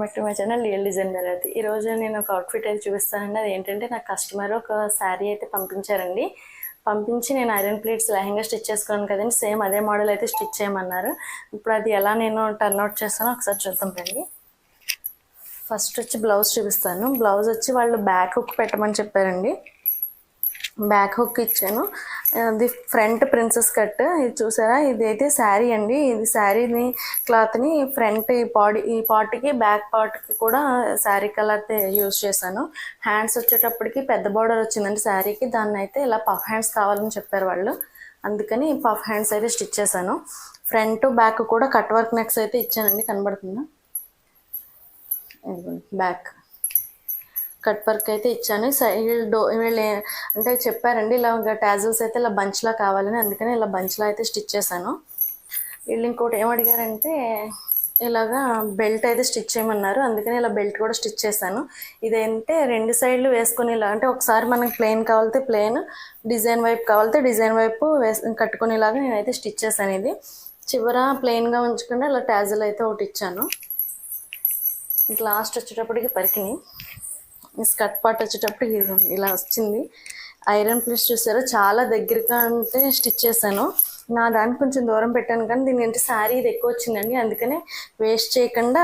Back to my channel real design variety. ఈరోజు నేను ఒక అవుట్ఫిట్ అయితే చూపిస్తానండి. అది ఏంటంటే నాకు కస్టమర్ ఒక శారీ అయితే పంపించారండి. పంపించి నేను ఐరన్ ప్లేట్స్ లెహంగా స్టిచ్ చేసుకున్నాను కదండి, సేమ్ అదే మోడల్ అయితే స్టిచ్ చేయమన్నారు. ఇప్పుడు అది ఎలా నేను టర్న్ అవుట్ చేస్తానో ఒకసారి చూద్దాం రండి. ఫస్ట్ వచ్చి బ్లౌజ్ చూపిస్తాను. బ్లౌజ్ వచ్చి వాళ్ళు బ్యాక్ హుక్ పెట్టమని చెప్పారండి. బ్యాక్ హుక్ ఇచ్చాను. అది ఫ్రంట్ ప్రిన్సెస్ కట్. ఇది చూసారా, ఇది అయితే శారీ అండి. ఇది శారీని క్లాత్ని ఫ్రంట్ ఈ పార్ట్కి బ్యాక్ పార్ట్కి కూడా శారీ కలర్ యూజ్ చేశాను. హ్యాండ్స్ వచ్చేటప్పటికి పెద్ద బార్డర్ వచ్చిందండి శారీకి. దాన్ని అయితే ఇలా పఫ్ హ్యాండ్స్ కావాలని చెప్పారు వాళ్ళు, అందుకని పఫ్ హ్యాండ్స్ అయితే స్టిచ్ చేశాను. ఫ్రంట్ బ్యాక్ కూడా కట్ వర్క్ నెక్స్ అయితే ఇచ్చానండి, కనబడుతుందా, బ్యాక్ కట్ వర్క్ అయితే ఇచ్చాను. సైడ్ వీళ్ళు అంటే చెప్పారండి ఇలా టాజిల్స్ అయితే ఇలా బంచ్లా కావాలని, అందుకని ఇలా బంచ్లా అయితే స్టిచ్ చేశాను. వీళ్ళు ఇంకోటి ఏమడిగారంటే ఇలాగా బెల్ట్ అయితే స్టిచ్ చేయమన్నారు, అందుకని ఇలా బెల్ట్ కూడా స్టిచ్ చేశాను. ఇదేంటే రెండు సైడ్లు వేసుకొని ఇలా, అంటే ఒకసారి మనకి ప్లెయిన్ కావాలితే ప్లెయిన్, డిజైన్ వైపు కావాలితే డిజైన్ వైపు కట్టుకునేలాగా నేనైతే స్టిచ్ చేశాను. ఇది చివర ప్లెయిన్గా ఉంచకుండా ఇలా టాజిల్ అయితే ఒకటి ఇచ్చాను. లాస్ట్ వచ్చేటప్పటికి పరికిని స్కర్ట్ పార్ట్ వచ్చేటప్పటికి ఇలా వచ్చింది. ఐరన్ ప్లేస్ చూసారా, చాలా దగ్గరగా అంటే స్టిచ్ చేశాను. నా దానికి కొంచెం దూరం పెట్టాను, కానీ దీని ఏంటి శారీ ఇది ఎక్కువ వచ్చిందండి, అందుకనే వేస్ట్ చేయకుండా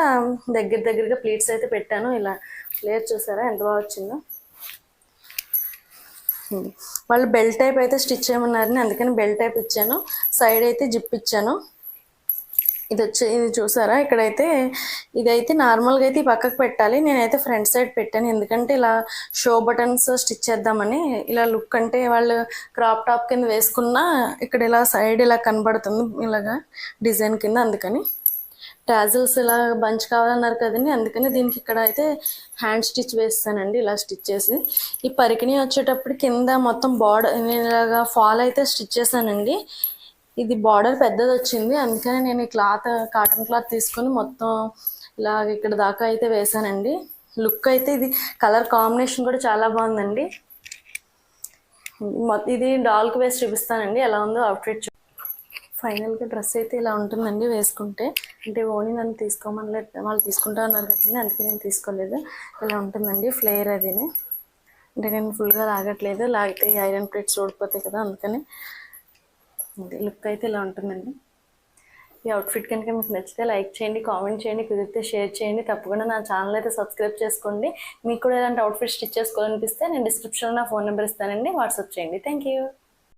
దగ్గరగా ప్లీట్స్ అయితే పెట్టాను. ఇలా ప్లేట్ చూసారా ఎంత బాగా వచ్చిందో. వాళ్ళు బెల్ట్ టైప్ అయితే స్టిచ్ చేయమన్నారని అందుకని బెల్ట్ టైప్ ఇచ్చాను. సైడ్ అయితే జిప్ ఇచ్చాను. ఇది చూసారా, ఇక్కడైతే ఇదైతే నార్మల్గా అయితే ఈ పక్కకు పెట్టాలి, నేనైతే ఫ్రంట్ సైడ్ పెట్టాను. ఎందుకంటే ఇలా షో బటన్స్ స్టిచ్ చేద్దామని. ఇలా లుక్ అంటే వాళ్ళు క్రాప్ టాప్ కింద వేసుకున్నా ఇక్కడ ఇలా సైడ్ ఇలా కనబడుతుంది ఇలాగా డిజైన్ కింద, అందుకని టాజిల్స్ ఇలా బంచ్ కావాలన్నారు కదండి, అందుకని దీనికి ఇక్కడ అయితే హ్యాండ్ స్టిచ్ వేస్తానండి. ఇలా స్టిచ్ చేసి ఈ పరికిణి వచ్చేటప్పుడు కింద మొత్తం బార్డర్ ఇలాగా ఫాల్ అయితే స్టిచ్ చేశానండి. ఇది బార్డర్ పెద్దది వచ్చింది, అందుకని నేను ఈ కాటన్ క్లాత్ తీసుకొని మొత్తం ఇలా ఇక్కడ దాకా అయితే వేసానండి. లుక్ అయితే ఇది కలర్ కాంబినేషన్ కూడా చాలా బాగుందండి. ఇది డాల్కి వేసి చూపిస్తానండి ఎలా ఉందో అవుట్ఫిట్. ఫైనల్గా డ్రెస్ అయితే ఇలా ఉంటుందండి వేసుకుంటే. అంటే ఓని నన్ను తీసుకోమని వాళ్ళు తీసుకుంటా ఉన్నారు కదండి, అందుకే నేను తీసుకోలేదు. ఇలా ఉంటుందండి ఫ్లేర్ అదిని. అంటే నేను ఫుల్గా లాగట్లేదు, లాగితే ఐరన్ ప్లేట్స్ ఊడిపోతాయి కదా, అందుకని లుక్ అయితే ఇలా ఉంటుందండి. ఈ అవుట్ఫిట్ కనుక మీకు నచ్చితే లైక్ చేయండి, కామెంట్ చేయండి, కుదిరితే షేర్ చేయండి. తప్పకుండా నా ఛానల్ అయితే సబ్స్క్రైబ్ చేసుకోండి. మీకు కూడా ఇలాంటి అవుట్ఫిట్ స్టిచ్ చేసుకోవాలనిపిస్తే నేను డిస్క్రిప్షన్లో నా ఫోన్ నెంబర్ ఇస్తానండి, వాట్సాప్ చేయండి. Thank you.